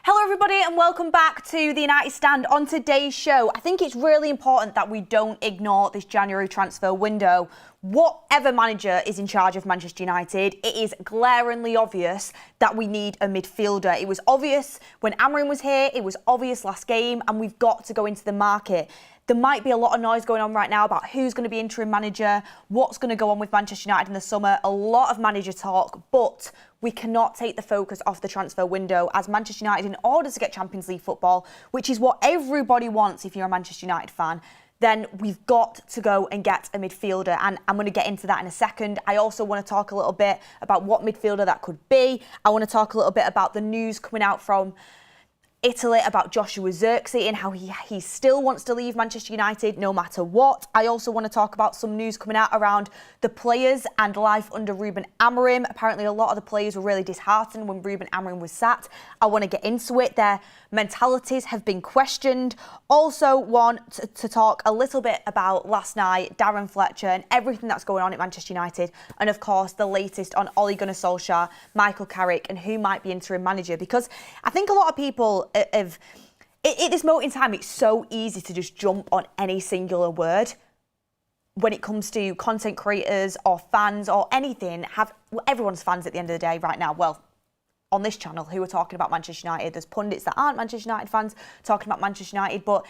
Hello everybody and welcome back to the United Stand. On today's show, I think it's really important that we don't ignore this January transfer window. Whatever manager is in charge of Manchester United, it is glaringly obvious that we need a midfielder. It was obvious when Amorim was here, it was obvious last game, and we've got to go into the market. There might be a lot of noise going on right now about who's going to be interim manager, what's going to go on with Manchester United in the summer, a lot of manager talk, but we cannot take the focus off the transfer window as Manchester United, in order to get Champions League football, which is what everybody wants if you're a Manchester United fan, then we've got to go and get a midfielder, and I'm going to get into that in a second. I also want to talk a little bit about what midfielder that could be. I want to talk a little bit about the news coming out from Italy about Joshua Zirkzee and how he still wants to leave Manchester United no matter what. I also want to talk about some news coming out around the players and life under Ruben Amorim. Apparently a lot of the players were really disheartened when Ruben Amorim was sacked. I want to get into it. Their mentalities have been questioned. Also want to talk a little bit about last night, Darren Fletcher and everything that's going on at Manchester United, and of course the latest on Ole Gunnar Solskjaer, Michael Carrick and who might be interim manager, because I think a lot of people at this moment in time, it's so easy to just jump on any singular word when it comes to content creators or fans or anything. Everyone's fans at the end of the day right now. Well, on this channel who are talking about Manchester United. There's pundits that aren't Manchester United fans talking about Manchester United, but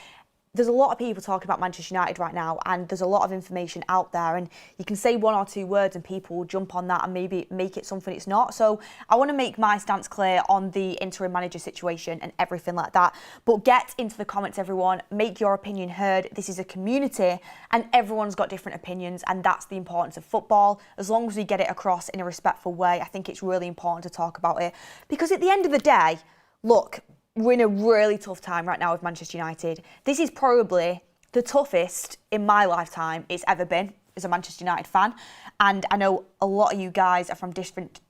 there's a lot of people talking about Manchester United right now, and there's a lot of information out there, and you can say one or two words and people will jump on that and maybe make it something it's not. So I want to make my stance clear on the interim manager situation and everything like that. But get into the comments, everyone. Make your opinion heard. This is a community and everyone's got different opinions, and that's the importance of football. As long as we get it across in a respectful way, I think it's really important to talk about it, because at the end of the day, look, we're in a really tough time right now with Manchester United. This is probably the toughest in my lifetime it's ever been as a Manchester United fan. And I know a lot of you guys are from different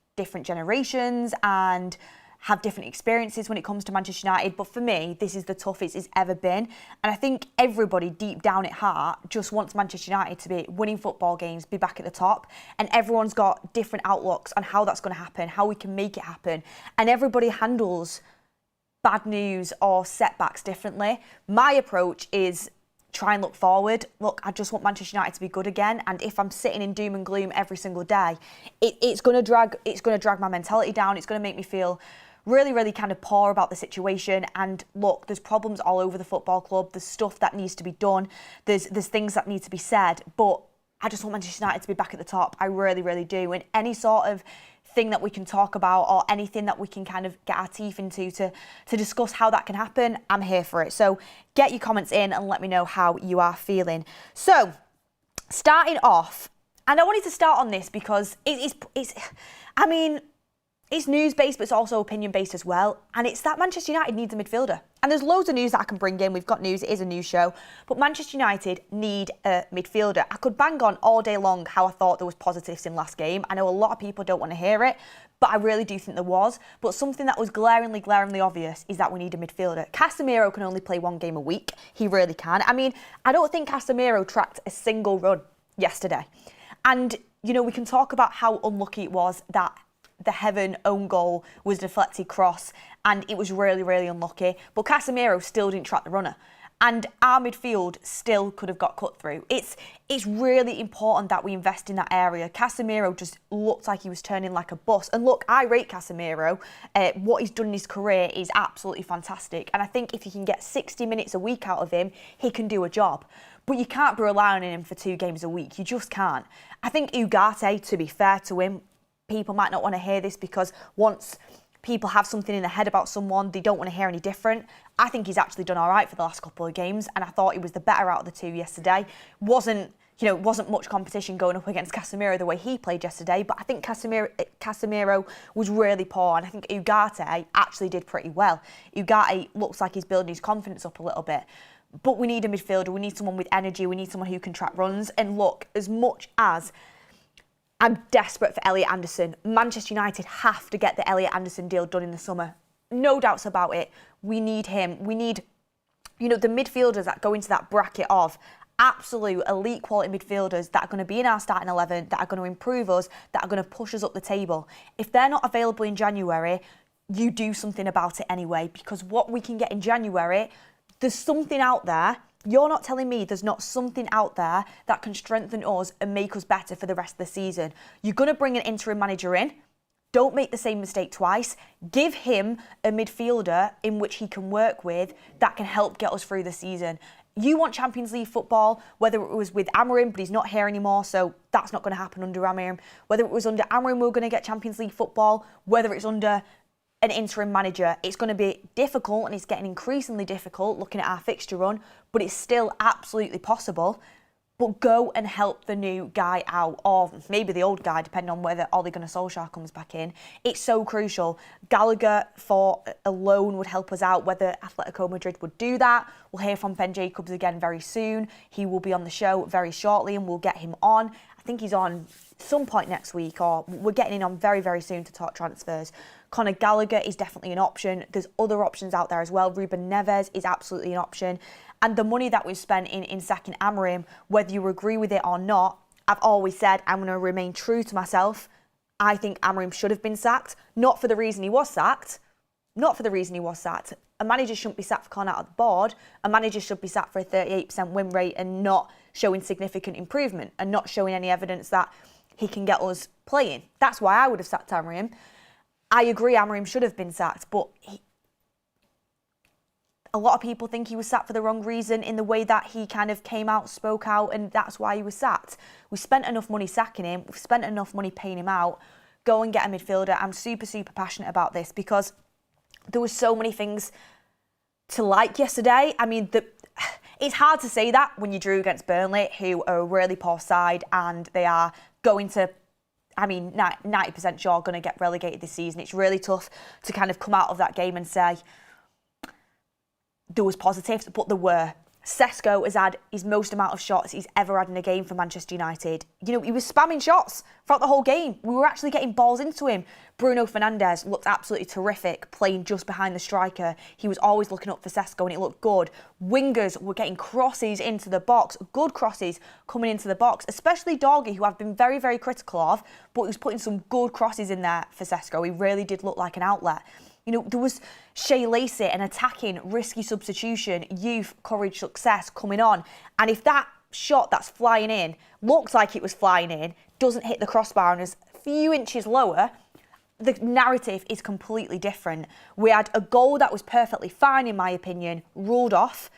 generations and have different experiences when it comes to Manchester United. But for me, this is the toughest it's ever been. And I think everybody deep down at heart just wants Manchester United to be winning football games, be back at the top. And everyone's got different outlooks on how that's going to happen, how we can make it happen. And everybody handles bad news or setbacks differently. My approach is try and look forward. Look, I just want Manchester United to be good again, and if I'm sitting in doom and gloom every single day, it's going to drag my mentality down. It's going to make me feel really kind of poor about the situation. And look, there's problems all over the football club. There's stuff that needs to be done. There's things that need to be said, but I just want Manchester United to be back at the top. I really do. And any sort of thing that we can talk about or anything that we can kind of get our teeth into to discuss how that can happen, I'm here for it. So get your comments in and let me know how you are feeling. So starting off, and I wanted to start on this because it's news-based, but it's also opinion-based as well. And it's that Manchester United needs a midfielder. And there's loads of news that I can bring in. We've got news, it is a news show. But Manchester United need a midfielder. I could bang on all day long how I thought there was positives in last game. I know a lot of people don't want to hear it, but I really do think there was. But something that was glaringly obvious is that we need a midfielder. Casemiro can only play one game a week. He really can. I mean, I don't think Casemiro tracked a single run yesterday. And, you know, we can talk about how unlucky it was that the Heaven own goal was a deflected cross, and it was really unlucky. But Casemiro still didn't track the runner, and our midfield still could have got cut through. It's really important that we invest in that area. Casemiro just looked like he was turning like a bus. And look, I rate Casemiro. What he's done in his career is absolutely fantastic. And I think if you can get 60 minutes a week out of him, he can do a job. But you can't be relying on him for 2 games a week. You just can't. I think Ugarte, to be fair to him, people might not want to hear this because once people have something in their head about someone, they don't want to hear any different. I think he's actually done all right for the last couple of games, and I thought he was the better out of the two yesterday. Wasn't much competition going up against Casemiro the way he played yesterday, but I think Casemiro was really poor, and I think Ugarte actually did pretty well. Ugarte looks like he's building his confidence up a little bit. But we need a midfielder, we need someone with energy, we need someone who can track runs. And look, as much as I'm desperate for Elliot Anderson, Manchester United have to get the Elliot Anderson deal done in the summer. No doubts about it. We need him. We need, the midfielders that go into that bracket of absolute elite quality midfielders that are going to be in our starting 11, that are going to improve us, that are going to push us up the table. If they're not available in January, you do something about it anyway, because what we can get in January, there's something out there. You're not telling me there's not something out there that can strengthen us and make us better for the rest of the season. You're going to bring an interim manager in. Don't make the same mistake twice. Give him a midfielder in which he can work with that can help get us through the season. You want Champions League football, whether it was with Amorim, but he's not here anymore, so that's not going to happen under Amorim. Whether it was under Amorim, we're going to get Champions League football. Whether it's under an interim manager, it's going to be difficult, and it's getting increasingly difficult looking at our fixture run, but it's still absolutely possible. But go and help the new guy out, or maybe the old guy, depending on whether Ole Gunnar Solskjaer comes back in. It's so crucial. Gallagher for a loan would help us out, whether Atletico Madrid would do that. We'll hear from Ben Jacobs again very soon. He will be on the show very shortly, and we'll get him on. I think he's on some point next week, or we're getting him on very, very soon to talk transfers. Conor Gallagher is definitely an option. There's other options out there as well. Ruben Neves is absolutely an option. And the money that we've spent in sacking Amorim, whether you agree with it or not, I've always said I'm going to remain true to myself. I think Amorim should have been sacked, not for the reason he was sacked. Not for the reason he was sacked. A manager shouldn't be sacked for calling out of the board. A manager should be sacked for a 38% win rate and not showing significant improvement and not showing any evidence that he can get us playing. That's why I would have sacked Amorim. I agree Amorim should have been sacked, but a lot of people think he was sacked for the wrong reason in the way that he kind of came out, spoke out, and that's why he was sacked. We spent enough money sacking him. We've spent enough money paying him out. Go and get a midfielder. I'm super, super passionate about this because there were so many things to like yesterday. I mean, it's hard to say that when you drew against Burnley, who are a really poor side, and they are going to, 90% sure going to get relegated this season. It's really tough to kind of come out of that game and say there was positives, but there were. Sesko has had his most amount of shots he's ever had in a game for Manchester United. You know, he was spamming shots throughout the whole game. We were actually getting balls into him. Bruno Fernandes looked absolutely terrific playing just behind the striker. He was always looking up for Sesko and it looked good. Wingers were getting crosses into the box, good crosses coming into the box, especially Dorgy, who I've been very, very critical of, but he was putting some good crosses in there for Sesko. He really did look like an outlet. You know, there was Shea Lacey, an attacking, risky substitution, youth, courage, success coming on. And if that shot that's flying in looks like it was flying in, doesn't hit the crossbar and is a few inches lower, the narrative is completely different. We had a goal that was perfectly fine, in my opinion, ruled off.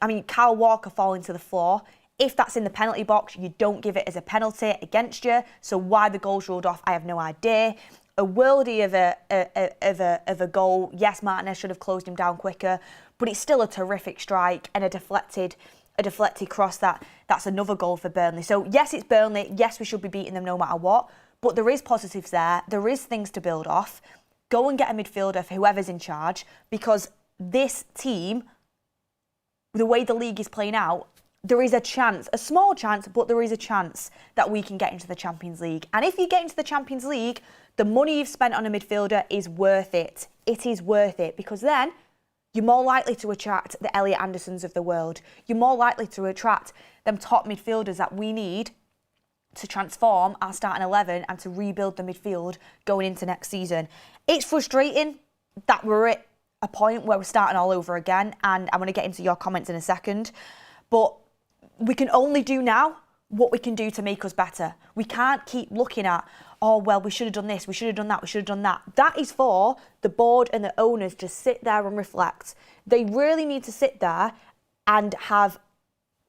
I mean, Kyle Walker falling to the floor. If that's in the penalty box, you don't give it as a penalty against you. So why the goal's ruled off, I have no idea. A worldie of a goal. Yes, Martinez should have closed him down quicker, but it's still a terrific strike and a deflected cross. That's another goal for Burnley. So yes, it's Burnley. Yes, we should be beating them no matter what. But there is positives there. There is things to build off. Go and get a midfielder for whoever's in charge, because this team, the way the league is playing out, there is a chance, a small chance, but there is a chance that we can get into the Champions League. And if you get into the Champions League, the money you've spent on a midfielder is worth it. It is worth it, because then you're more likely to attract the Elliot Andersons of the world. You're more likely to attract them top midfielders that we need to transform our starting 11 and to rebuild the midfield going into next season. It's frustrating that we're at a point where we're starting all over again, and I'm going to get into your comments in a second, but we can only do now what we can do to make us better. We can't keep looking at, oh, well, we should have done this, we should have done that, we should have done that. That is for the board and the owners to sit there and reflect. They really need to sit there and have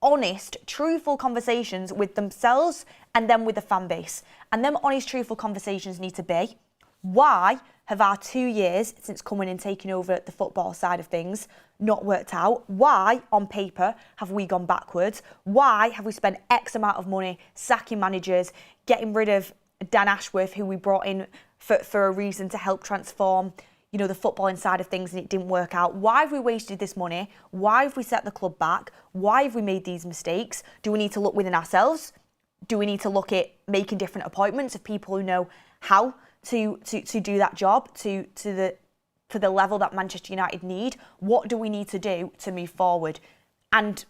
honest, truthful conversations with themselves and then with the fan base. And them honest, truthful conversations need to be, why have our 2 years since coming and taking over the football side of things not worked out? Why, on paper, have we gone backwards? Why have we spent X amount of money sacking managers, getting rid of Dan Ashworth, who we brought in for a reason to help transform, you know, the footballing side of things, and it didn't work out? Why have we wasted this money? Why have we set the club back? Why have we made these mistakes? Do we need to look within ourselves? Do we need to look at making different appointments of people who know how to do that job to the level that Manchester United need? What do we need to do to move forward? And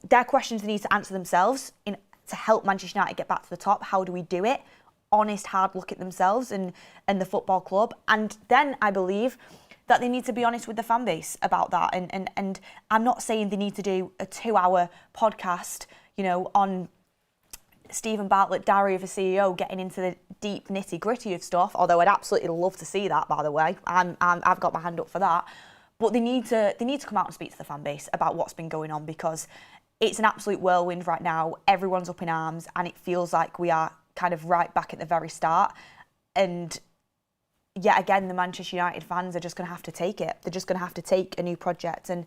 they're questions they need to answer themselves to help Manchester United get back to the top. How do we do it? honest, hard look at themselves and the football club. And then I believe that they need to be honest with the fan base about that. And I'm not saying they need to do a 2-hour podcast, on Stephen Bartlett, Diary of a CEO, getting into the deep nitty gritty of stuff. Although I'd absolutely love to see that, by the way. I've got my hand up for that. But they need to come out and speak to the fan base about what's been going on, because it's an absolute whirlwind right now. Everyone's up in arms, and it feels like we are kind of right back at the very start. And yet again, the Manchester United fans are just going to have to take it. They're just going to have to take a new project, and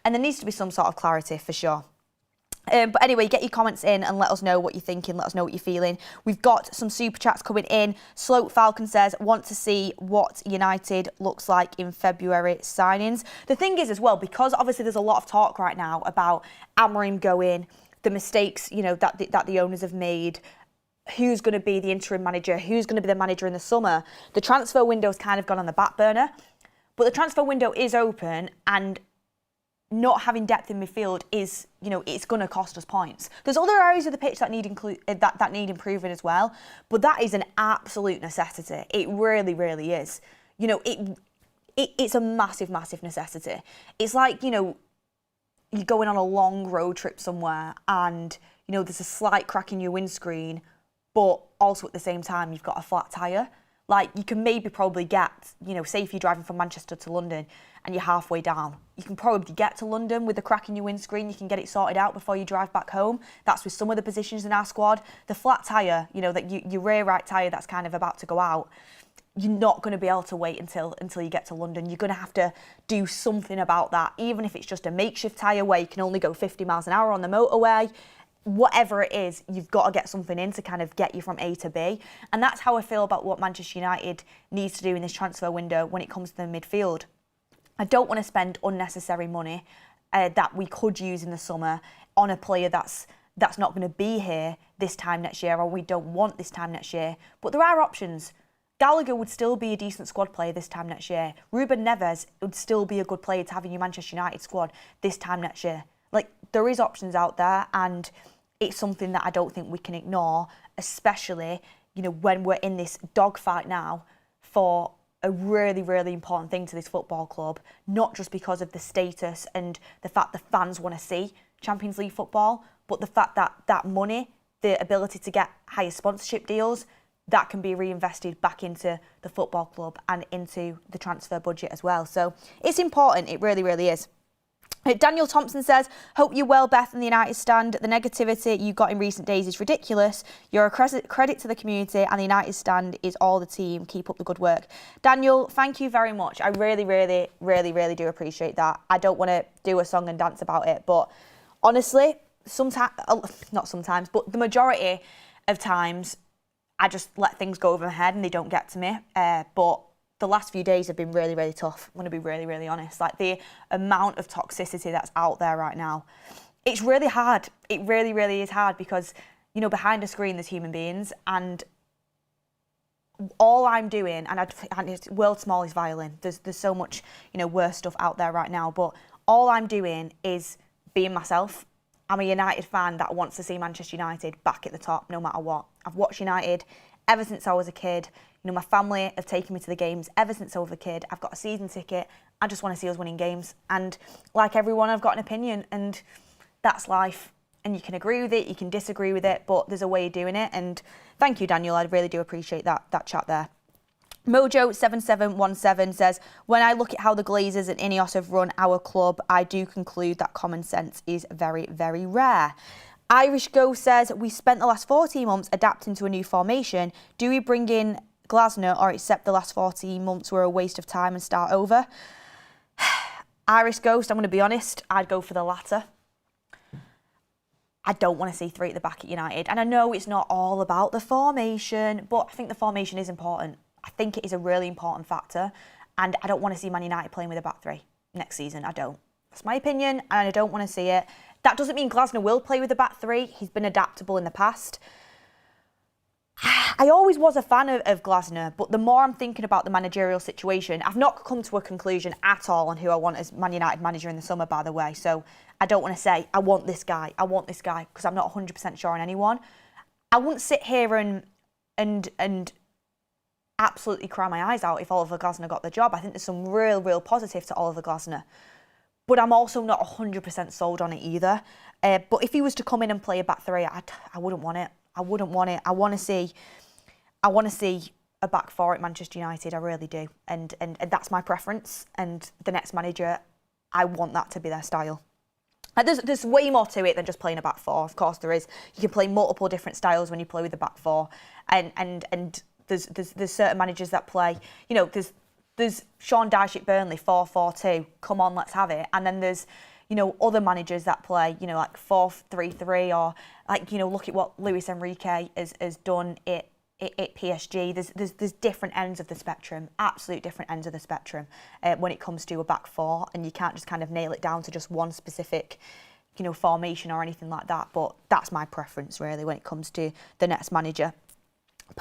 there needs to be some sort of clarity for sure. But anyway, get your comments in and let us know what you're thinking. Let us know what you're feeling. We've got some super chats coming in. Slope Falcon says, want to see what United looks like in February signings. The thing is as well, because obviously there's a lot of talk right now about Amorim going, the mistakes, that the owners have made, who's going to be the interim manager, who's going to be the manager in the summer. The transfer window's kind of gone on the back burner. But the transfer window is open, and not having depth in midfield is, it's going to cost us points. There's other areas of the pitch that need that need improving as well, but that is an absolute necessity. It really, really is. It's a massive, massive necessity. It's like, you're going on a long road trip somewhere, and there's a slight crack in your windscreen, but also at the same time you've got a flat tyre. Like, you can maybe probably get, say if you're driving from Manchester to London and you're halfway down, you can probably get to London with the crack in your windscreen. You can get it sorted out before you drive back home. That's with some of the positions in our squad. The flat tyre, that your rear right tyre that's kind of about to go out, you're not going to be able to wait until you get to London. You're going to have to do something about that, even if it's just a makeshift tyre where you can only go 50 miles an hour on the motorway. Whatever it is, you've got to get something in to kind of get you from A to B. And that's how I feel about what Manchester United needs to do in this transfer window when it comes to the midfield. I don't want to spend unnecessary money that we could use in the summer on a player that's not going to be here this time next year, or we don't want this time next year. But there are options. Gallagher would still be a decent squad player this time next year. Ruben Neves would still be a good player to have in your Manchester United squad this time next year. Like, there is options out there, and it's something that I don't think we can ignore, especially, when we're in this dogfight now for a really, really important thing to this football club, not just because of the status and the fact the fans want to see Champions League football, but the fact that that money, the ability to get higher sponsorship deals, that can be reinvested back into the football club and into the transfer budget as well. So it's important. It really, really is. Daniel Thompson says, hope you're well, Beth, in the United stand. The negativity you got in recent days is ridiculous. You're a credit to the community, and the United stand is all the team. Keep up the good work. Daniel, thank you very much. I really, really, really, really do appreciate that. I don't want to do a song and dance about it, but honestly, not sometimes, but the majority of times, I just let things go over my head and they don't get to me. But the last few days have been really, really tough. I'm going to be really, really honest. Like, the amount of toxicity that's out there right now, it's really hard. It really, really is hard because, behind a screen there's human beings, and all I'm doing, and it's world's smallest violin. There's so much, worse stuff out there right now, but all I'm doing is being myself. I'm a United fan that wants to see Manchester United back at the top no matter what. I've watched United ever since I was a kid. My family have taken me to the games ever since I was a kid. I've got a season ticket. I just want to see us winning games. And like everyone, I've got an opinion, and that's life. And you can agree with it, you can disagree with it, but there's a way of doing it. And thank you, Daniel. I really do appreciate that chat there. Mojo7717 says, when I look at how the Glazers and INEOS have run our club, I do conclude that common sense is very, very rare. Irish Go says, we spent the last 14 months adapting to a new formation. Do we bring in Glasner or accept the last 14 months were a waste of time and start over? Irish Ghost, I'm going to be honest, I'd go for the latter. I don't want to see three at the back at United. And I know it's not all about the formation, but I think the formation is important. I think it is a really important factor. And I don't want to see Man United playing with a back three next season. I don't. That's my opinion, and I don't want to see it. That doesn't mean Glasner will play with a back three. He's been adaptable in the past. I always was a fan of Glasner, but the more I'm thinking about the managerial situation, I've not come to a conclusion at all on who I want as Man United manager in the summer, by the way. So I don't want to say, I want this guy, because I'm not 100% sure on anyone. I wouldn't sit here and and absolutely cry my eyes out if Oliver Glasner got the job. I think there's some real positive to Oliver Glasner. But I'm also not 100% sold on it either. But if he was to come in and play a back three, I wouldn't want it. I wouldn't want it. I want to see a back four at Manchester United. I really do. And that's my preference. And the next manager, I want that to be their style. There's way more to it than just playing a back four. Of course there is. You can play multiple different styles when you play with the back four. And there's certain managers that play, you know, there's Sean Dyche at Burnley, 4-4-2. Come on, let's have it. And then there's, you know, other managers that play, you know, like 4-3-3, or like, you know, look at what Luis Enrique has done at PSG. There's different ends of the spectrum, absolute different ends of the spectrum when it comes to a back four, and you can't just kind of nail it down to just one specific, you know, formation or anything like that. But that's my preference really when it comes to the next manager.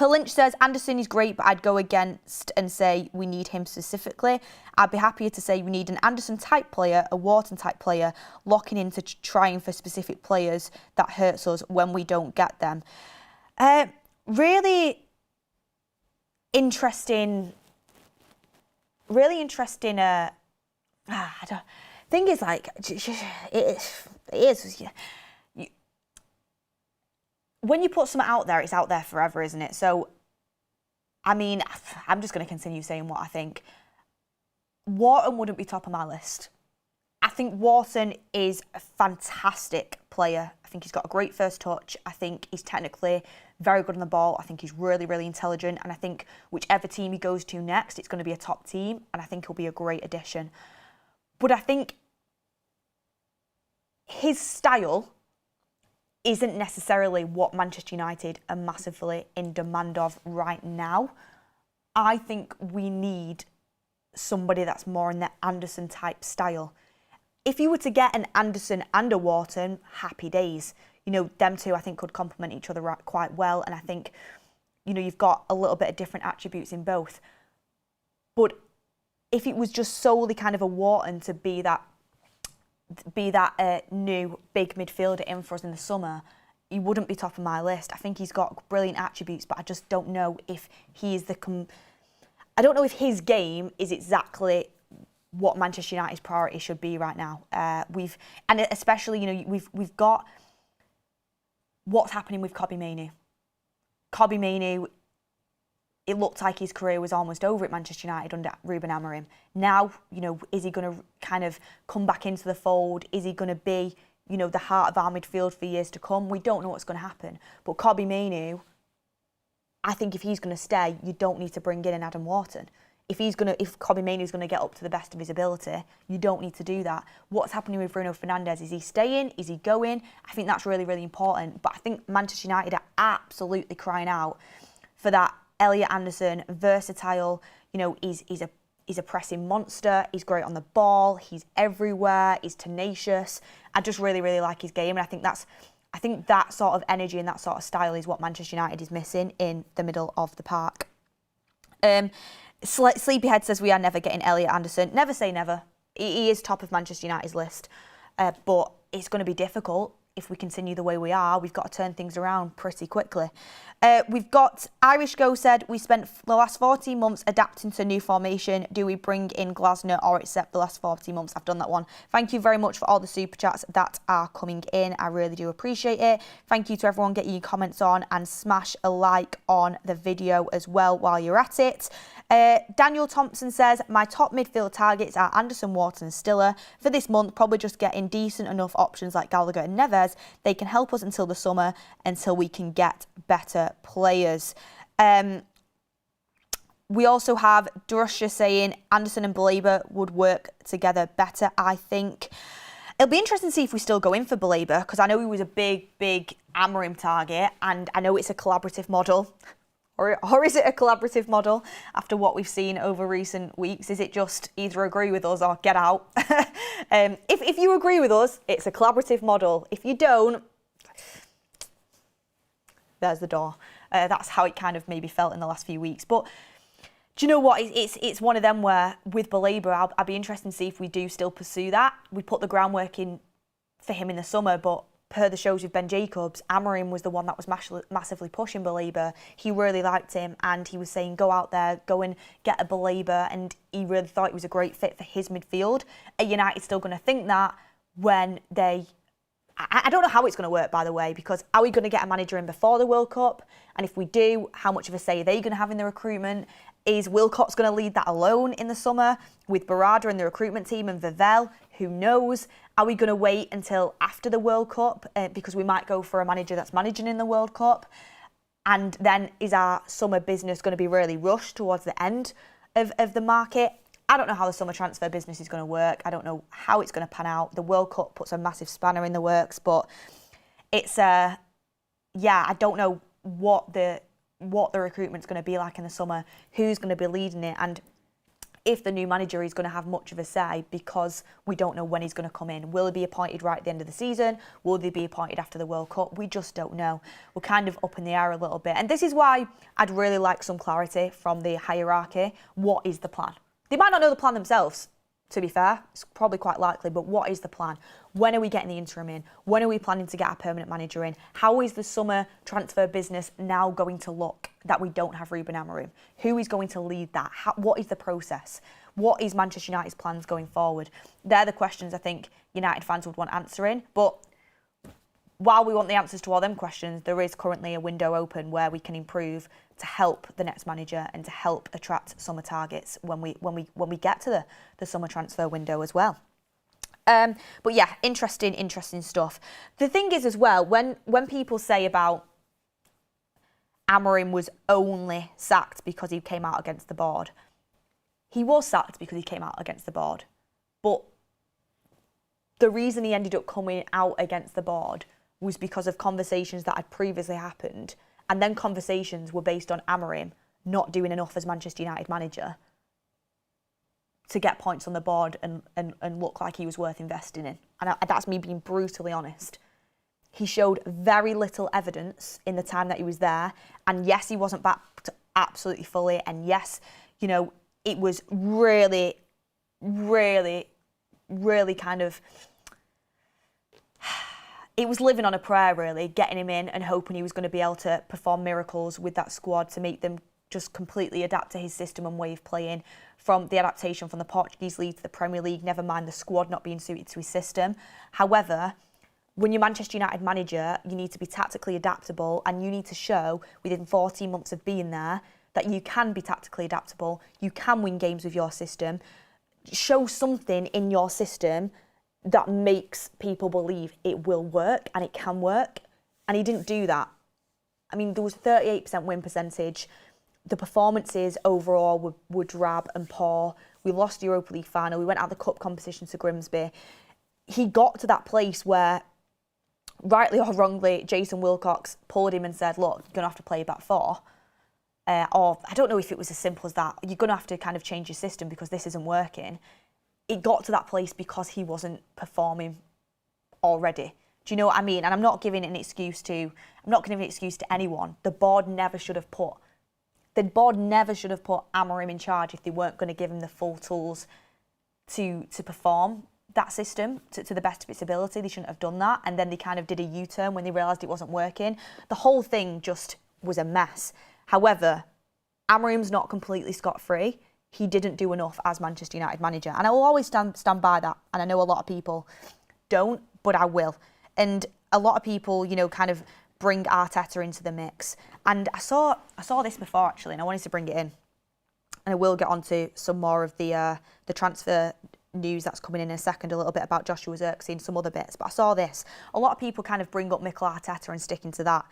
Lynch says, Anderson is great, but I'd go against and say we need him specifically. I'd be happier to say we need an Anderson-type player, a Wharton-type player, locking into trying for specific players that hurts us when we don't get them. Really interesting. Thing is, like, it is. When you put something out there, it's out there forever, isn't it? So, I mean, I'm just going to continue saying what I think. Wharton wouldn't be top of my list. I think Wharton is a fantastic player. I think he's got a great first touch. I think he's technically very good on the ball. I think he's really intelligent. And I think whichever team he goes to next, it's going to be a top team. And I think he'll be a great addition. But I think his style isn't necessarily what Manchester United are massively in demand of right now. I think we need somebody that's more in the Anderson type style. If you were to get an Anderson and a Wharton, happy days. You know, them two I think could complement each other quite well, and I think, you know, you've got a little bit of different attributes in both. But if it was just solely kind of a Wharton to be that new big midfielder in for us in the summer, he wouldn't be top of my list. I think he's got brilliant attributes, but I just don't know if he's I don't know if his game is exactly what Manchester United's priority should be right now. And especially, you know, we've got what's happening with Kobbie Mainoo. Kobbie Mainoo, it looked like his career was almost over at Manchester United under Ruben Amorim. Now, you know, is he going to kind of come back into the fold? Is he going to be, you know, the heart of our midfield for years to come? We don't know what's going to happen. But Kobbie Mainoo, I think if he's going to stay, you don't need to bring in an Adam Wharton. If Kobbie Mainoo is going to get up to the best of his ability, you don't need to do that. What's happening with Bruno Fernandes? Is he staying? Is he going? I think that's really important. But I think Manchester United are absolutely crying out for that Elliot Anderson, versatile. You know, he's a pressing monster. He's great on the ball. He's everywhere. He's tenacious. I just really like his game, and I think that sort of energy and that sort of style is what Manchester United is missing in the middle of the park. Sleepyhead says we are never getting Elliot Anderson. Never say never. He is top of Manchester United's list, but it's going to be difficult. If we continue the way we are, we've got to turn things around pretty quickly. We've got Irish Go said, we spent the last 14 months adapting to a new formation. Do we bring in Glasner or accept the last 14 months? I've done that one. Thank you very much for all the super chats that are coming in. I really do appreciate it. Thank you to everyone getting your comments on, and smash a like on the video as well while you're at it. Daniel Thompson says, my top midfield targets are Anderson, Wharton and Stiller. For this month, probably just getting decent enough options like Gallagher and Neves. They can help us until the summer, until we can get better players. We also have Drusha saying Anderson and Baleba would work together better, I think. It'll be interesting to see if we still go in for Baleba, because I know he was a big Amorim target, and I know it's a collaborative model. Or is it a collaborative model after what we've seen over recent weeks? Is it just either agree with us or get out? If you agree with us, it's a collaborative model. If you don't, there's the door. That's how it kind of maybe felt in the last few weeks. But do you know what? It's one of them where with Baleba, I'll be interested to see if we do still pursue that. We put the groundwork in for him in the summer, but per the shows with Ben Jacobs, Amorim was the one that was massively pushing Baleba. He really liked him, and he was saying, go out there, go and get a Baleba, and he really thought he was a great fit for his midfield. Are United still going to think that when they... I don't know how it's going to work, by the way, because are we going to get a manager in before the World Cup? And if we do, how much of a say are they going to have in the recruitment? Is Wilcox going to lead that alone in the summer with Barada and the recruitment team and Vivell? Who knows? Are we going to wait until after the World Cup because we might go for a manager that's managing in the World Cup? And then is our summer business going to be really rushed towards the end of the market? I don't know how the summer transfer business is going to work. I don't know how it's going to pan out. The World Cup puts a massive spanner in the works, but it's I don't know what the recruitment's going to be like in the summer, who's going to be leading it, and if the new manager is going to have much of a say, because we don't know when he's going to come in. Will he be appointed right at the end of the season? Will they be appointed after the World Cup? We just don't know. We're kind of up in the air a little bit. And this is why I'd really like some clarity from the hierarchy. What is the plan? They might not know the plan themselves, to be fair. It's probably quite likely, but what is the plan? When are we getting the interim in? When are we planning to get a permanent manager in? How is the summer transfer business now going to look that we don't have Ruben Amorim? Who is going to lead that? What is the process? What is Manchester United's plans going forward? They're the questions I think United fans would want answering. But while we want the answers to all them questions, there is currently a window open where we can improve to help the next manager and to help attract summer targets when we get to the summer transfer window as well. But yeah, interesting stuff. The thing is as well, when people say about Amorim was only sacked because he came out against the board, he was sacked because he came out against the board. But the reason he ended up coming out against the board was because of conversations that had previously happened, and then conversations were based on Amorim not doing enough as Manchester United manager to get points on the board and look like he was worth investing in. And that's me being brutally honest. He showed very little evidence in the time that he was there. And yes, he wasn't backed absolutely fully. And yes, you know, it was really, really, really kind of... It was living on a prayer, really, getting him in and hoping he was going to be able to perform miracles with that squad to make them just completely adapt to his system and way of playing, from the adaptation from the Portuguese League to the Premier League, never mind the squad not being suited to his system. However, when you're Manchester United manager, you need to be tactically adaptable, and you need to show within 14 months of being there that you can be tactically adaptable, you can win games with your system, show something in your system that makes people believe it will work and it can work. And he didn't do that. I mean, there was 38% win percentage. The performances overall were drab and poor. We lost the Europa League final. We went out of the cup competition to Grimsby. He got to that place where, rightly or wrongly, Jason Wilcox pulled him and said, look, you're going to have to play back four. Or I don't know if it was as simple as that. You're going to have to kind of change your system because this isn't working. It got to that place because he wasn't performing already. Do you know what I mean? And I'm not giving an excuse to anyone. The board never should have put Amorim in charge if they weren't going to give him the full tools to perform that system to the best of its ability. They shouldn't have done that. And then they kind of did a U-turn when they realised it wasn't working. The whole thing just was a mess. However, Amorim's not completely scot-free. He didn't do enough as Manchester United manager. And I will always stand by that. And I know a lot of people don't, but I will. And a lot of people, you know, kind of bring Arteta into the mix. And I saw this before, actually, and I wanted to bring it in. And I will get on to some more of the transfer news that's coming in a second, a little bit about Joshua Zirkzee and some other bits. But I saw this. A lot of people kind of bring up Mikel Arteta and sticking to that.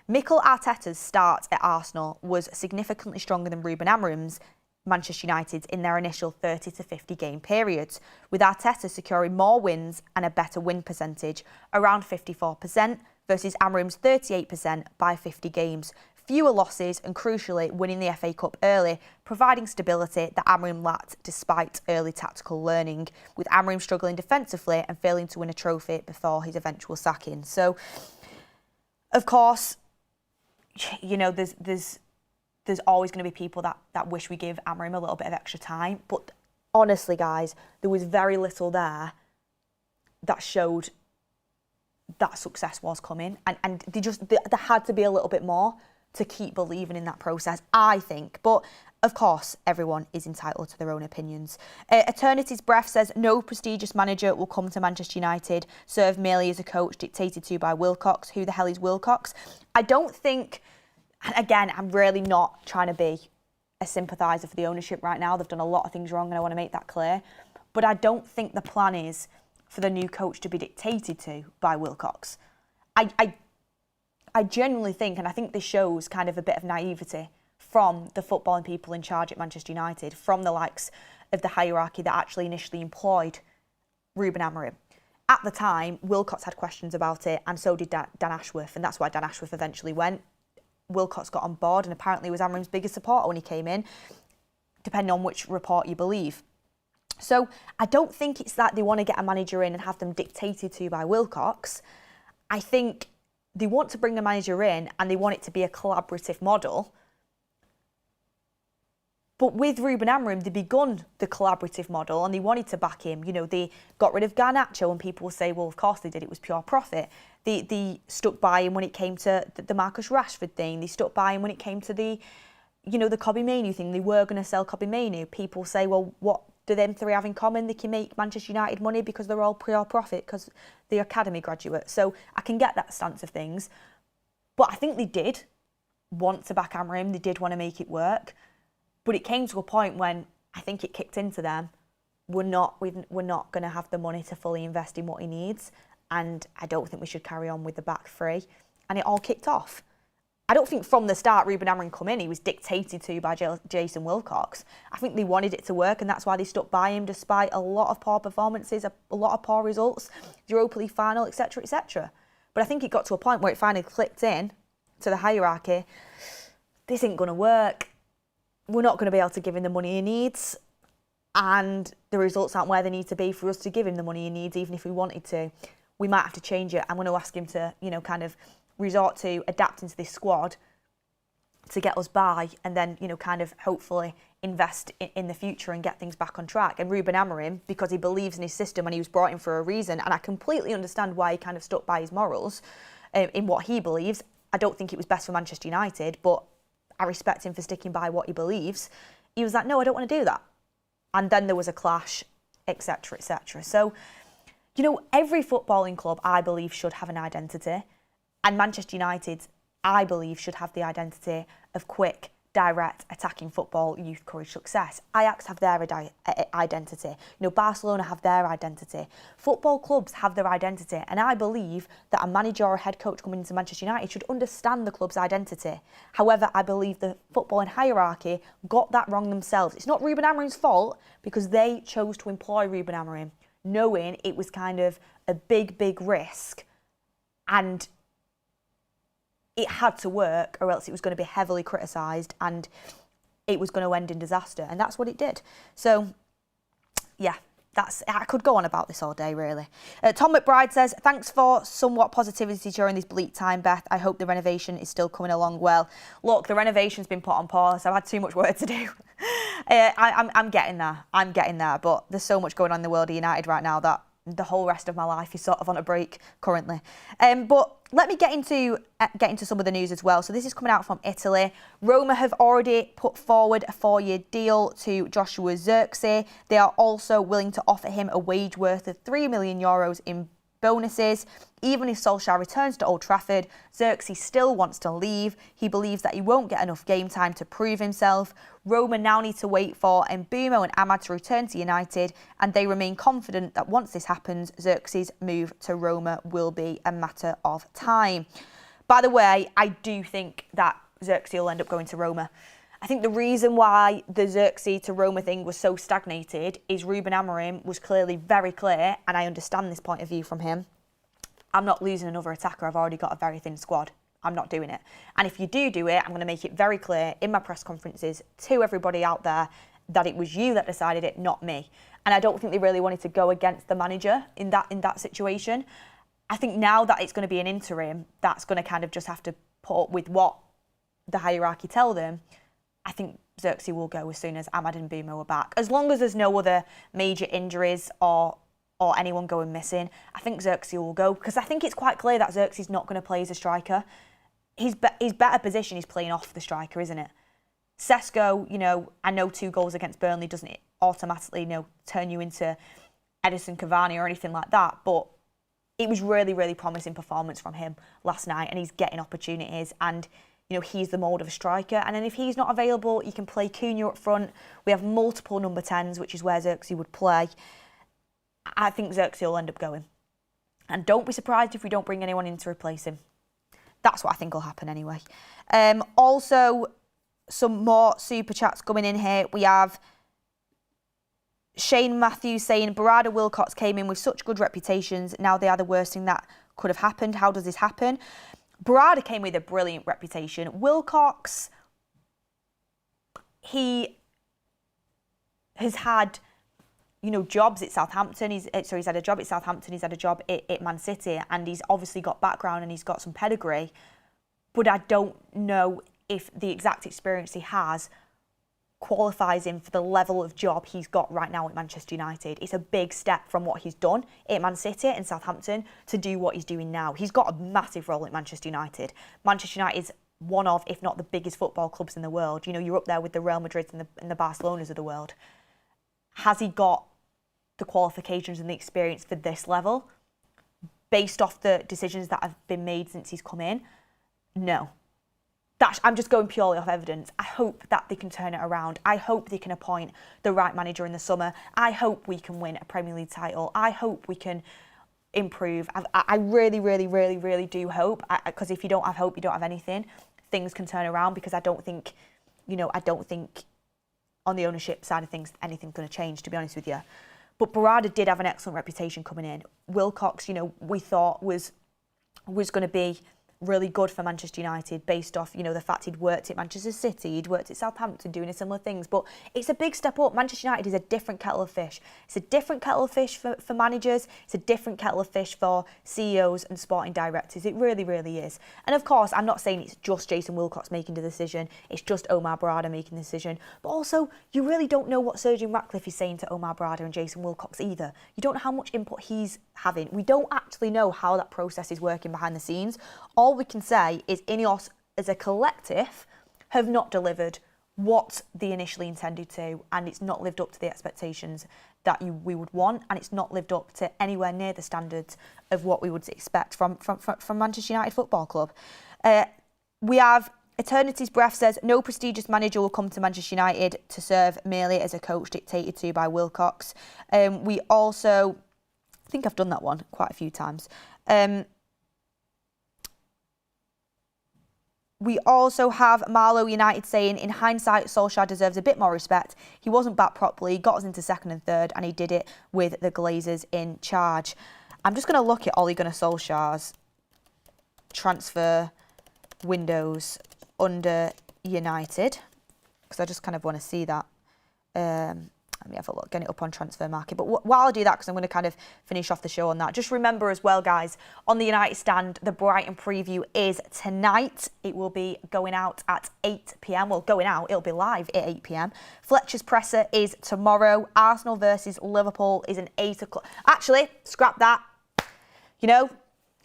Mikel Arteta's start at Arsenal was significantly stronger than Ruben Amorim's Manchester United in their initial 30 to 50 game periods, with Arteta securing more wins and a better win percentage, around 54%, versus Amorim's 38% by 50 games. Fewer losses and, crucially, winning the FA Cup early, providing stability that Amorim lacked despite early tactical learning, with Amorim struggling defensively and failing to win a trophy before his eventual sacking. So, of course, you know, there's always going to be people that wish we give Amorim a little bit of extra time. But honestly, guys, there was very little there that showed that success was coming, and there had to be a little bit more to keep believing in that process, I think. But of course, everyone is entitled to their own opinions. Eternity's Breath says, no prestigious manager will come to Manchester United, serve merely as a coach dictated to by Wilcox. Who the hell is Wilcox? I don't think, and again, I'm really not trying to be a sympathiser for the ownership right now. They've done a lot of things wrong, and I want to make that clear. But I don't think the plan is for the new coach to be dictated to by Wilcox. I genuinely think, and I think this shows kind of a bit of naivety from the footballing people in charge at Manchester United, from the likes of the hierarchy that actually initially employed Ruben Amorim. At the time, Wilcox had questions about it, and so did Dan Ashworth, and that's why Dan Ashworth eventually went. Wilcox got on board and apparently was Amorim's biggest supporter when he came in, depending on which report you believe. So I don't think it's that they want to get a manager in and have them dictated to by Wilcox. I think they want to bring a manager in and they want it to be a collaborative model. But with Ruben Amorim, they begun the collaborative model and they wanted to back him. You know, they got rid of Garnacho, and people will say, well, of course they did, it was pure profit. They stuck by him when it came to the Marcus Rashford thing. They stuck by him when it came to the Kobbie Mainoo thing. They were going to sell Kobbie Mainoo. People say, well, what do them three have in common? They can make Manchester United money because they're all pure profit, because they're academy graduates. So I can get that stance of things. But I think they did want to back Amorim. They did want to make it work. But it came to a point when I think it kicked into them. We're not going to have the money to fully invest in what he needs, and I don't think we should carry on with the back three. And it all kicked off. I don't think from the start Ruben Amorim come in, he was dictated to by Jason Wilcox. I think they wanted it to work, and that's why they stuck by him despite a lot of poor performances, a lot of poor results, Europa League final, etc., etc. But I think it got to a point where it finally clicked in to the hierarchy. This ain't going to work. We're not going to be able to give him the money he needs, and the results aren't where they need to be for us to give him the money he needs, even if we wanted to. We might have to change it. I'm going to ask him to, kind of resort to adapting to this squad to get us by, and then, kind of hopefully invest in the future and get things back on track. And Ruben Amorim, because he believes in his system and he was brought in for a reason, and I completely understand why he kind of stuck by his morals in what he believes. I don't think it was best for Manchester United, but I respect him for sticking by what he believes. He was like, no, I don't want to do that. And then there was a clash, etc., etc. So, every footballing club, I believe, should have an identity. And Manchester United, I believe, should have the identity of quick, direct, attacking football, youth, courage, success. Ajax have their identity. Barcelona have their identity. Football clubs have their identity. And I believe that a manager or a head coach coming into Manchester United should understand the club's identity. However, I believe the footballing hierarchy got that wrong themselves. It's not Ruben Amorim's fault, because they chose to employ Ruben Amorim, knowing it was kind of a big, big risk. And it had to work, or else it was going to be heavily criticised and it was going to end in disaster. And that's what it did. So, yeah, I could go on about this all day, really. Tom McBride says, thanks for somewhat positivity during this bleak time, Beth. I hope the renovation is still coming along well. Look, the renovation's been put on pause. I've had too much work to do. I'm getting there. But there's so much going on in the world of United right now that the whole rest of my life is sort of on a break currently. But let me get into some of the news as well. So this is coming out from Italy. Roma have already put forward a 4-year deal to Joshua Zirkzee. They are also willing to offer him a wage worth of €3 million in bonuses. Even if Solskjaer returns to Old Trafford, Zirkzee still wants to leave. He believes that he won't get enough game time to prove himself. Roma now need to wait for Mbeumo and Ahmad to return to United, and they remain confident that once this happens, Zirkzee's move to Roma will be a matter of time. By the way, I do think that Zirkzee will end up going to Roma. I think the reason why the Zirkzee to Roma thing was so stagnated is Ruben Amorim was clearly very clear, and I understand this point of view from him. I'm not losing another attacker. I've already got a very thin squad. I'm not doing it. And if you do it, I'm going to make it very clear in my press conferences to everybody out there that it was you that decided it, not me. And I don't think they really wanted to go against the manager in that situation. I think now that it's going to be an interim, that's going to kind of just have to put up with what the hierarchy tell them. I think Zirkzee will go as soon as Ahmad and Mbeumo are back. As long as there's no other major injuries or or anyone going missing, I think Zirkzee will go, because I think it's quite clear that Zirkzee's not going to play as a striker. His better position is playing off the striker, isn't it? Sesko, I know 2 goals against Burnley doesn't automatically, turn you into Edison Cavani or anything like that, but it was really, really promising performance from him last night, and he's getting opportunities, and he's the mould of a striker. And then if he's not available, you can play Cunha up front. We have multiple number 10s, which is where Zirkzee would play. I think Zirkzee will end up going. And don't be surprised if we don't bring anyone in to replace him. That's what I think will happen anyway. Also, some more super chats coming in here. We have Shane Matthews saying, Barada Wilcox came in with such good reputations. Now they are the worst thing that could have happened. How does this happen? Barada came with a brilliant reputation. Wilcox, he has had, jobs at Southampton. He's had a job at Southampton. He's had a job at Man City, and he's obviously got background and he's got some pedigree. But I don't know if the exact experience he has qualifies him for the level of job he's got right now at Manchester United. It's a big step from what he's done at Man City and Southampton to do what he's doing now. He's got a massive role at Manchester United. Manchester United is one of, if not the biggest football clubs in the world. You're up there with the Real Madrids and the Barcelonas of the world. Has he got the qualifications and the experience for this level? Based off the decisions that have been made since he's come in? No. I'm just going purely off evidence. I hope that they can turn it around. I hope they can appoint the right manager in the summer. I hope we can win a Premier League title. I hope we can improve. I really, really, really, really do hope, because if you don't have hope, you don't have anything. Things can turn around, because I don't think on the ownership side of things anything's going to change, to be honest with you. But Barada did have an excellent reputation coming in. Wilcox, we thought was going to be really good for Manchester United based off, the fact he'd worked at Manchester City, he'd worked at Southampton doing similar things. But it's a big step up. Manchester United is a different kettle of fish. It's a different kettle of fish for managers. It's a different kettle of fish for CEOs and sporting directors. It really, really is. And of course, I'm not saying it's just Jason Wilcox making the decision. It's just Omar Barada making the decision. But also, you really don't know what Sergeant Ratcliffe is saying to Omar Barada and Jason Wilcox either. You don't know how much input he's having. We don't actually know how that process is working behind the scenes. All we can say is INEOS as a collective have not delivered what they initially intended to, and it's not lived up to the expectations that we would want, and it's not lived up to anywhere near the standards of what we would expect from Manchester United Football Club. We have Eternity's Breath says, no prestigious manager will come to Manchester United to serve merely as a coach dictated to by Wilcox. We also, I think I've done that one quite a few times. We also have Marlow United saying, in hindsight, Solskjaer deserves a bit more respect. He wasn't back properly, got us into second and third, and he did it with the Glazers in charge. I'm just going to look at Ole Gunnar Solskjaer's transfer windows under United, because I just kind of want to see that. Let me have a look, get it up on Transfer Market. But while I do that, because I'm going to kind of finish off the show on that, just remember as well, guys, on the United Stand, the Brighton preview is tonight. It will be going out at 8 p.m. Well, going out, it'll be live at 8 p.m. Fletcher's Presser is tomorrow. Arsenal versus Liverpool is an 8 o'clock. Actually, scrap that.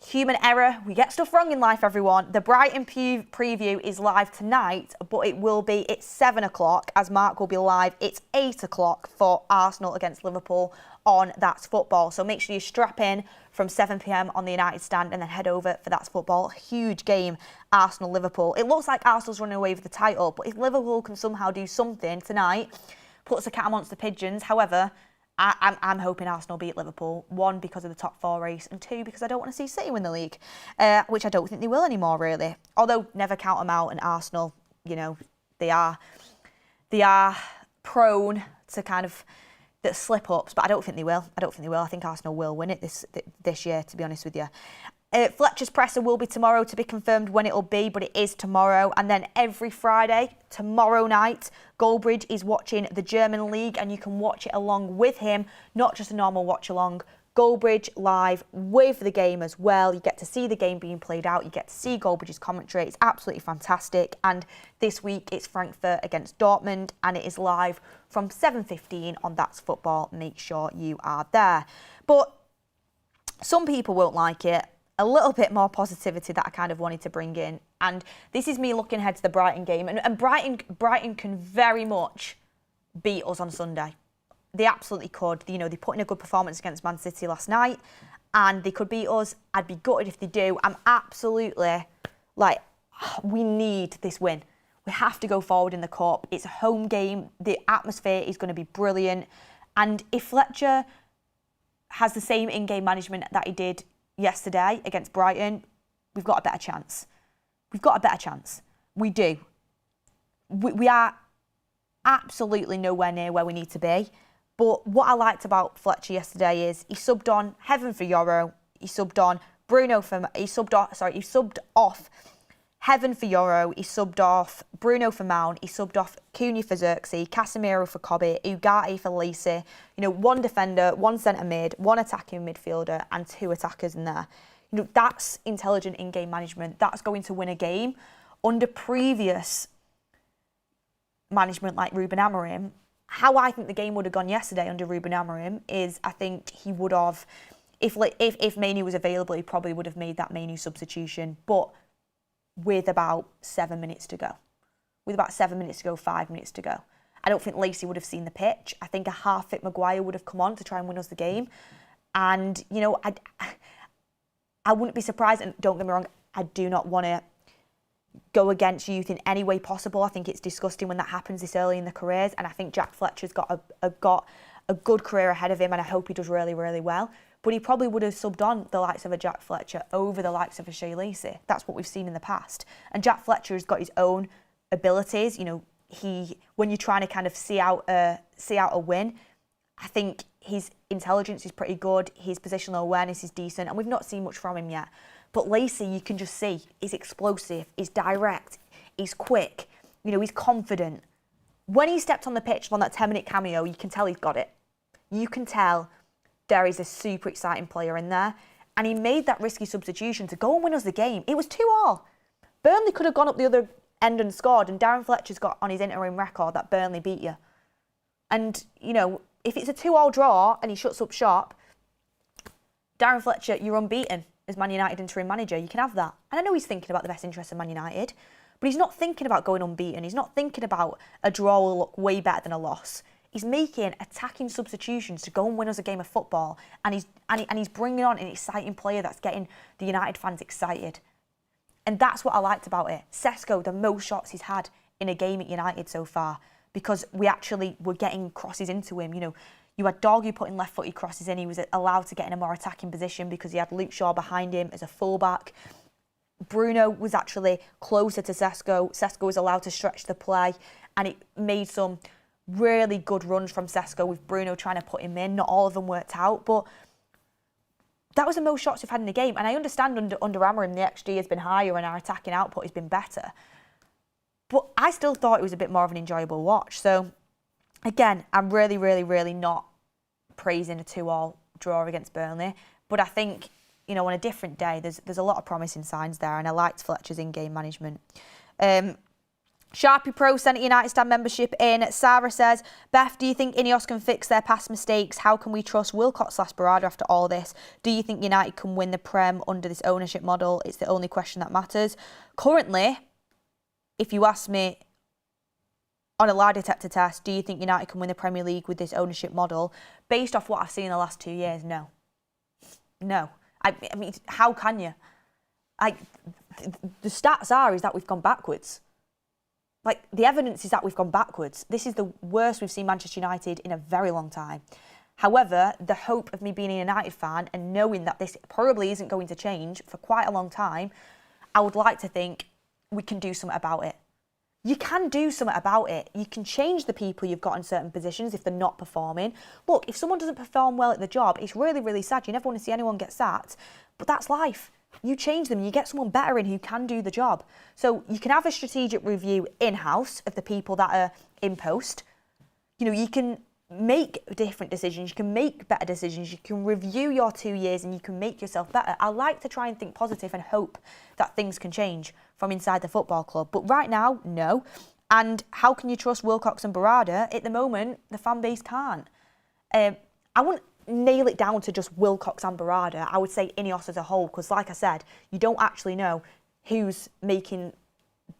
Human error. We get stuff wrong in life, everyone. The Brighton preview is live tonight, but it will be at 7 o'clock, as Mark will be live. It's 8 o'clock for Arsenal against Liverpool on That's Football. So make sure you strap in from 7 p.m. on the United Stand and then head over for That's Football. Huge game, Arsenal-Liverpool. It looks like Arsenal's running away with the title, but if Liverpool can somehow do something tonight, puts a cat amongst the pigeons. However, I'm hoping Arsenal beat Liverpool. 1, because of the top 4 race, and 2, because I don't want to see City win the league, which I don't think they will anymore, really. Although, never count them out, and Arsenal, they are prone to kind of the slip-ups, but I don't think they will. I think Arsenal will win it this year, to be honest with you. Fletcher's Presser will be tomorrow, to be confirmed when it'll be, but it is tomorrow. And then every Friday, tomorrow night, Goldbridge is watching the German League, and you can watch it along with him, not just a normal watch-along. Goldbridge live with the game as well. You get to see the game being played out. You get to see Goldbridge's commentary. It's absolutely fantastic. And this week, it's Frankfurt against Dortmund, and it is live from 7:15 on That's Football. Make sure you are there. But some people won't like it. A little bit more positivity that I kind of wanted to bring in. And this is me looking ahead to the Brighton game. And Brighton can very much beat us on Sunday. They absolutely could. You know, they put in a good performance against Man City last night and they could beat us. I'd be gutted if they do. I'm absolutely like, we need this win. We have to go forward in the cup. It's a home game. The atmosphere is going to be brilliant. And if Fletcher has the same in-game management that he did yesterday against Brighton, we've got a better chance. We've got a better chance. We do. We are absolutely nowhere near where we need to be. But what I liked about Fletcher yesterday is he subbed on Heaven for Euro. He subbed on Bruno for... He subbed off Heaven for Euro. He subbed off Bruno for Mount. He subbed off Cunha for Zirkzee, Casemiro for Cobbett, Ugarte for Lacey. You know, one defender, one centre mid, one attacking midfielder, and two attackers in there. You know, that's intelligent in-game management. That's going to win a game. Under previous management like Ruben Amorim, how I think the game would have gone yesterday under Ruben Amorim is I think he would have, if Mainoo was available, he probably would have made that Mainoo substitution. But with about 7 minutes to go. With about 7 minutes to go, 5 minutes to go. I don't think Lacey would have seen the pitch. I think a half-fit Maguire would have come on to try and win us the game. And, you know, I wouldn't be surprised, and don't get me wrong, I do not want to go against youth in any way possible. I think it's disgusting when that happens this early in their careers, and I think Jack Fletcher's got a good career ahead of him, and I hope he does really, really well. But he probably would have subbed on the likes of a Jack Fletcher over the likes of a Shea Lacey. That's what we've seen in the past. And Jack Fletcher has got his own abilities. You know, when you're trying to kind of see out a win, I think his intelligence is pretty good. His positional awareness is decent, and we've not seen much from him yet. But Lacey, you can just see, he's explosive, he's direct, he's quick, you know, he's confident. When he stepped on the pitch on that 10-minute cameo, you can tell he's got it. You can tell there is a super exciting player in there. And he made that risky substitution to go and win us the game. It was 2-2. Burnley could have gone up the other end and scored, and Darren Fletcher's got on his interim record that Burnley beat you. And, you know, if it's a 2-2 draw and he shuts up shop, Darren Fletcher, you're unbeaten as Man United interim manager. You can have that. And I know he's thinking about the best interests of Man United, but he's not thinking about going unbeaten. He's not thinking about a draw will look way better than a loss. He's making attacking substitutions to go and win us a game of football, and he's bringing on an exciting player that's getting the United fans excited. And that's what I liked about it. Sesko, the most shots he's had in a game at United so far, because we actually were getting crosses into him. You know, you had Dorgu putting left-footed crosses in. He was allowed to get in a more attacking position because he had Luke Shaw behind him as a fullback. Bruno was actually closer to Sesko. Sesko was allowed to stretch the play, and it made some really good runs from Sesko with Bruno trying to put him in. Not all of them worked out, but that was the most shots we've had in the game. And I understand under Amorim the XG has been higher and our attacking output has been better. But I still thought it was a bit more of an enjoyable watch. So, again, I'm really, really, really not praising a 2-2 draw against Burnley. But I think, you know, on a different day, there's a lot of promising signs there, and I liked Fletcher's in-game management. Sharpie Pro sent a United Stand membership in. Sarah says, Beth, do you think INEOS can fix their past mistakes? How can we trust Wilcox/Berardi after all this? Do you think United can win the Prem under this ownership model? It's the only question that matters. Currently, if you ask me on a lie detector test, do you think United can win the Premier League with this ownership model? Based off what I've seen in the last 2 years, no. No. I mean, how can you? The stats is that we've gone backwards. Like, the evidence is that we've gone backwards. This is the worst we've seen Manchester United in a very long time. However, the hope of me being a United fan and knowing that this probably isn't going to change for quite a long time, I would like to think we can do something about it. You can do something about it. You can change the people you've got in certain positions if they're not performing. Look, if someone doesn't perform well at the job, it's really, really sad. You never want to see anyone get sacked, but that's life. You change them, you get someone better in who can do the job. So you can have a strategic review in-house of the people that are in post. You know, you can make different decisions, you can make better decisions, you can review your 2 years and you can make yourself better. I like to try and think positive and hope that things can change from inside the football club. But right now, no. And how can you trust Wilcox and Berardi? At the moment, the fan base can't. nail it down to just Wilcox and Barada. I would say INEOS as a whole, because like I said, you don't actually know who's making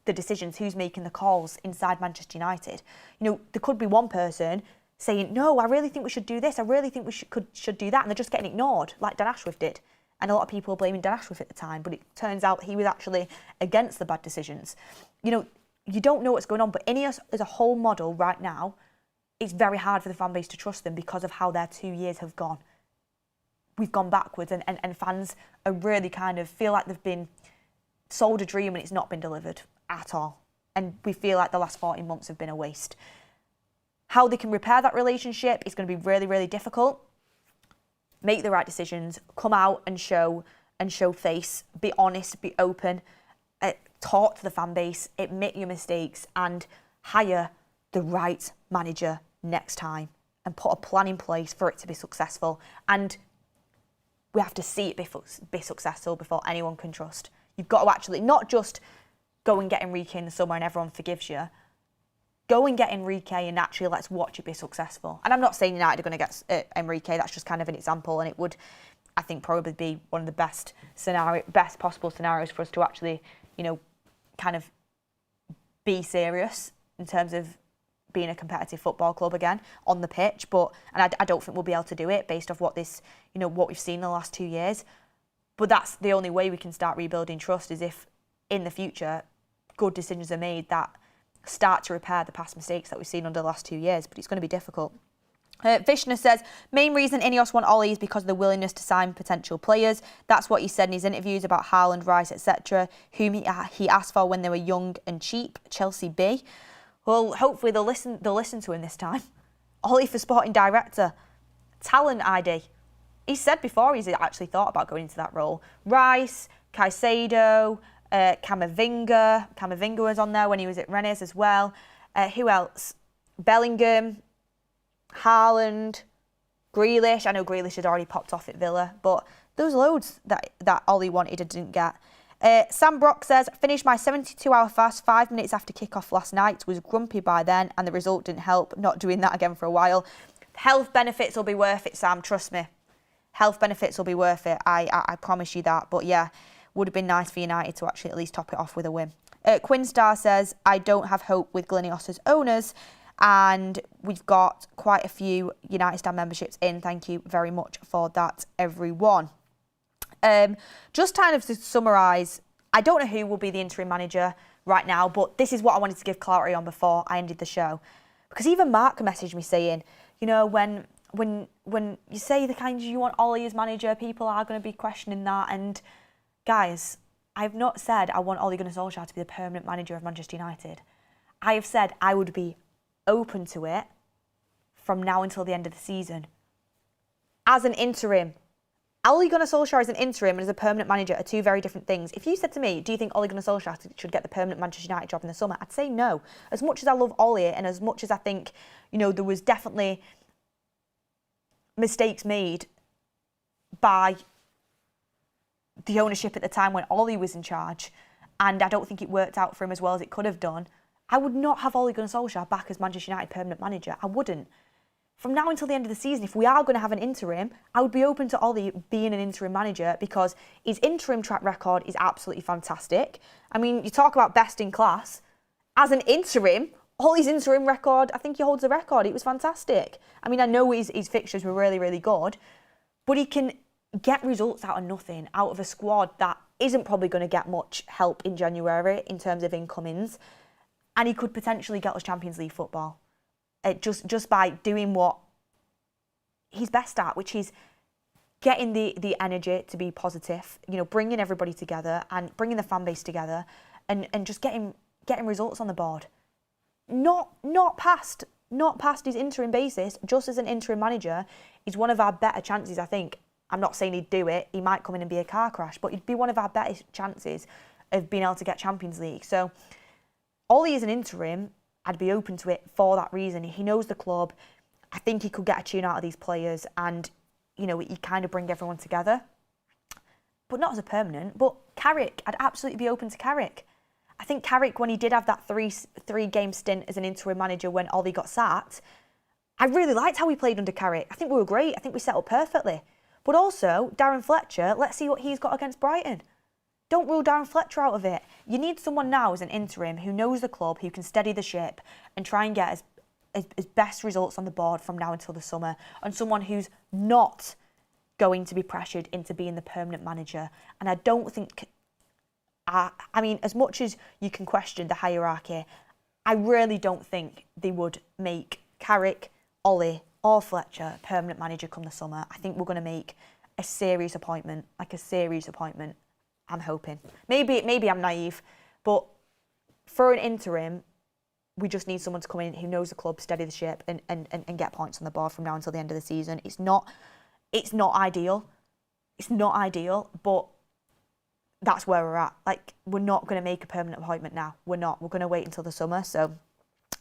the decisions, who's making the calls inside Manchester United. You know, there could be one person saying, no, I really think we should do this, I really think we should do that, and they're just getting ignored, like Dan Ashworth did. And a lot of people were blaming Dan Ashworth at the time, but it turns out he was actually against the bad decisions. You know, you don't know what's going on, but INEOS as a whole model right now, it's very hard for the fan base to trust them because of how their 2 years have gone. We've gone backwards, and fans are really kind of feel like they've been sold a dream and it's not been delivered at all. And we feel like the last 14 months have been a waste. How they can repair that relationship is going to be really, really difficult. Make the right decisions, come out and show face, be honest, be open, talk to the fan base, admit your mistakes, and hire the right manager next time and put a plan in place for it to be successful. And we have to see it be successful before anyone can trust. You've got to actually not just go and get Enrique in the summer and everyone forgives you. Go and get Enrique and actually let's watch it be successful. And I'm not saying United are going to get Enrique, that's just kind of an example, and it would, I think, probably be one of the best possible scenarios for us to actually, you know, kind of be serious in terms of being a competitive football club again on the pitch. And I don't think we'll be able to do it based off what we've seen in the last 2 years. But that's the only way we can start rebuilding trust, is if in the future good decisions are made that start to repair the past mistakes that we've seen under the last 2 years. But it's going to be difficult. Vishnu says, main reason INEOS want Ollie is because of the willingness to sign potential players. That's what he said in his interviews about Haaland, Rice, etc., whom he asked for when they were young and cheap. Chelsea B. Well, hopefully they'll listen to him this time. Ollie for sporting director. Talent ID. He said before he's actually thought about going into that role. Rice, Caicedo, Camavinga. Camavinga was on there when he was at Rennes as well. Who else? Bellingham, Haaland, Grealish. I know Grealish had already popped off at Villa, but there was loads that Ollie wanted and didn't get. Sam Brock says, finished my 72-hour fast 5 minutes after kick-off last night. Was grumpy by then and the result didn't help. Not doing that again for a while. Health benefits will be worth it, Sam. Trust me. Health benefits will be worth it. I promise you that. But yeah, would have been nice for United to actually at least top it off with a win. Quinn Star says, I don't have hope with Glenios's owners. And we've got quite a few United Stand memberships in. Thank you very much for that, everyone. Just kind of to summarise, I don't know who will be the interim manager right now, but this is what I wanted to give clarity on before I ended the show. Because even Mark messaged me saying, you know, when you say the kind of you want Ollie as manager, people are going to be questioning that. And guys, I've not said I want Ole Gunnar Solskjaer to be the permanent manager of Manchester United. I have said I would be open to it from now until the end of the season. As an interim, Ole Gunnar Solskjaer as an interim and as a permanent manager are two very different things. If you said to me, do you think Ole Gunnar Solskjaer should get the permanent Manchester United job in the summer? I'd say no. As much as I love Ole and as much as I think, you know, there was definitely mistakes made by the ownership at the time when Ole was in charge, and I don't think it worked out for him as well as it could have done, I would not have Ole Gunnar Solskjaer back as Manchester United permanent manager. I wouldn't. From now until the end of the season, if we are going to have an interim, I would be open to Ole being an interim manager because his interim track record is absolutely fantastic. I mean, you talk about best in class. As an interim, Ole's interim record, I think he holds the record. It was fantastic. I mean, I know his fixtures were really, really good, but he can get results out of nothing, out of a squad that isn't probably going to get much help in January in terms of incomings, and he could potentially get us Champions League football. Just by doing what he's best at, which is getting the energy to be positive, you know, bringing everybody together and bringing the fan base together, and just getting results on the board. Not past his interim basis, just as an interim manager, is one of our better chances, I think. I'm not saying he'd do it. He might come in and be a car crash, but he'd be one of our better chances of being able to get Champions League. So Ole is an interim. I'd be open to it for that reason. He knows the club. I think he could get a tune out of these players and, you know, he kind of bring everyone together. But not as a permanent. But Carrick, I'd absolutely be open to Carrick. I think Carrick, when he did have that three game stint as an interim manager when Ole got sacked, I really liked how we played under Carrick. I think we were great. I think we set up perfectly. But also, Darren Fletcher, let's see what he's got against Brighton. Don't rule Darren Fletcher out of it. You need someone now as an interim who knows the club, who can steady the ship and try and get as best results on the board from now until the summer, and someone who's not going to be pressured into being the permanent manager. And I don't think, I mean, as much as you can question the hierarchy, I really don't think they would make Carrick, Ollie or Fletcher permanent manager come the summer. I think we're going to make a serious appointment, I'm hoping. Maybe I'm naive, but for an interim, we just need someone to come in who knows the club, steady the ship, and get points on the board from now until the end of the season. It's not ideal. It's not ideal, but that's where we're at. Like, we're not going to make a permanent appointment now. We're not. We're going to wait until the summer. So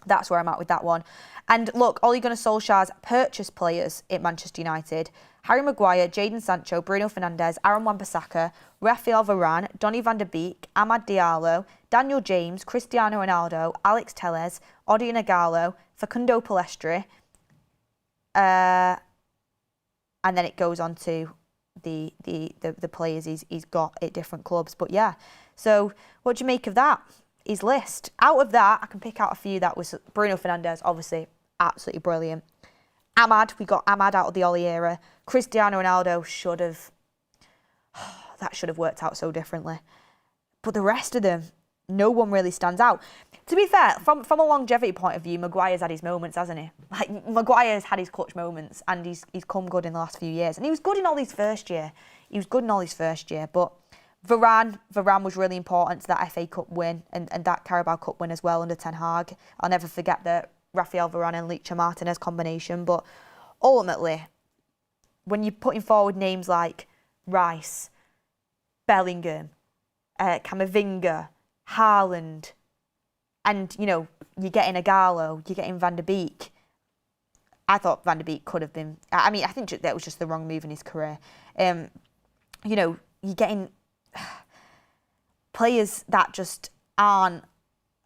that's where I'm at with that one. And look, Ole Gunnar Solskjaer's purchased players at Manchester United: Harry Maguire, Jadon Sancho, Bruno Fernandes, Aaron Wan-Bissaka, Rafael Varane, Donny van der Beek, Amad Diallo, Daniel James, Cristiano Ronaldo, Alex Telles, Odion Ighalo, Facundo Pellistri, and then it goes on to the players he's got at different clubs. But yeah, so what do you make of that? His list. Out of that, I can pick out a few. That was Bruno Fernandes, obviously absolutely brilliant. We got Amad out of the Oli era. Cristiano Ronaldo should have worked out so differently. But the rest of them, no one really stands out. To be fair, from a longevity point of view, Maguire's had his moments, hasn't he? Like, Maguire's had his clutch moments, and he's come good in the last few years. And he was good in all his first year. But Varane was really important to that FA Cup win and that Carabao Cup win as well under Ten Hag. I'll never forget the Rafael Varane and Licha Martinez combination. But ultimately, when you're putting forward names like Rice, Bellingham, Camavinga, Haaland, and, you know, you're getting Ighalo, you're getting Van der Beek. I thought Van der Beek could have been... I mean, I think that was just the wrong move in his career. You know, you're getting players that just aren't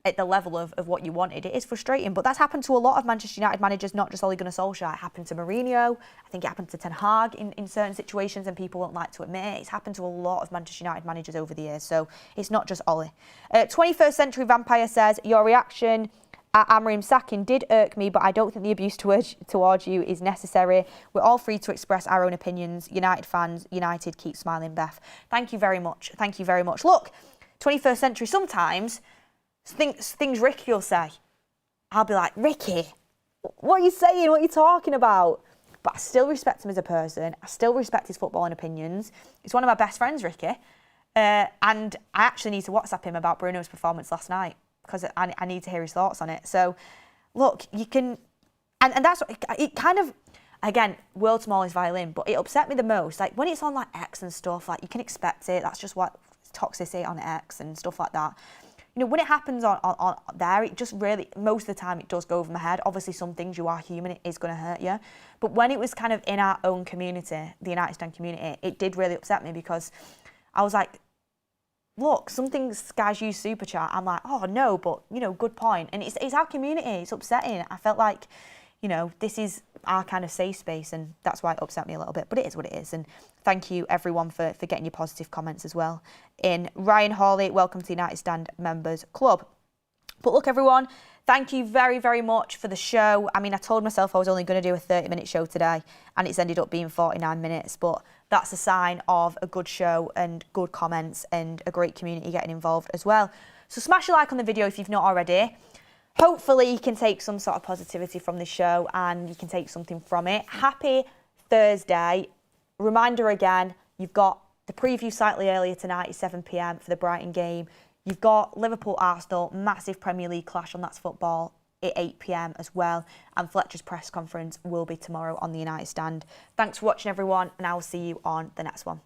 at the level of what you wanted. It is frustrating, but that's happened to a lot of Manchester United managers, not just Ole Gunnar Solskjaer. It happened to Mourinho. I think it happened to Ten Hag in certain situations, and people won't like to admit it. It's happened to a lot of Manchester United managers over the years, so it's not just Ole. 21st Century Vampire says, your reaction at Amorim sacking did irk me, but I don't think the abuse towards you is necessary. We're all free to express our own opinions. United fans, United, keep smiling, Beth. Thank you very much. Thank you very much. Look, 21st Century, sometimes things Ricky will say, I'll be like, Ricky, what are you saying? What are you talking about? But I still respect him as a person. I still respect his footballing opinions. He's one of my best friends, Ricky. And I actually need to WhatsApp him about Bruno's performance last night, because I need to hear his thoughts on it. So, look, you can... And that's... It kind of... Again, world's smallest violin, but it upset me the most. Like, when it's on, like, X and stuff, like, you can expect it. That's just what toxicity on X and stuff like that. You know, when it happens on there, it just really... Most of the time, it does go over my head. Obviously, some things, you are human, it is going to hurt you. But when it was kind of in our own community, the United Stand community, it did really upset me, because I was like... Look, some things guys use super chat. I'm like, oh no, but, you know, good point. And it's our community. It's upsetting. I felt like, you know, this is our kind of safe space, and that's why it upset me a little bit. But it is what it is. And thank you, everyone, for getting your positive comments as well. In Ryan Hawley, welcome to the United Stand Members Club. But look, everyone, thank you very, very much for the show. I mean, I told myself I was only going to do a 30-minute show today, and it's ended up being 49 minutes. But that's a sign of a good show and good comments and a great community getting involved as well. So smash a like on the video if you've not already. Hopefully you can take some sort of positivity from this show and you can take something from it. Happy Thursday. Reminder again, you've got the preview slightly earlier tonight at 7 p.m. for the Brighton game. You've got Liverpool-Arsenal, massive Premier League clash on That's Football at 8 p.m. as well. And Fletcher's press conference will be tomorrow on the United Stand. Thanks for watching, everyone, and I will see you on the next one.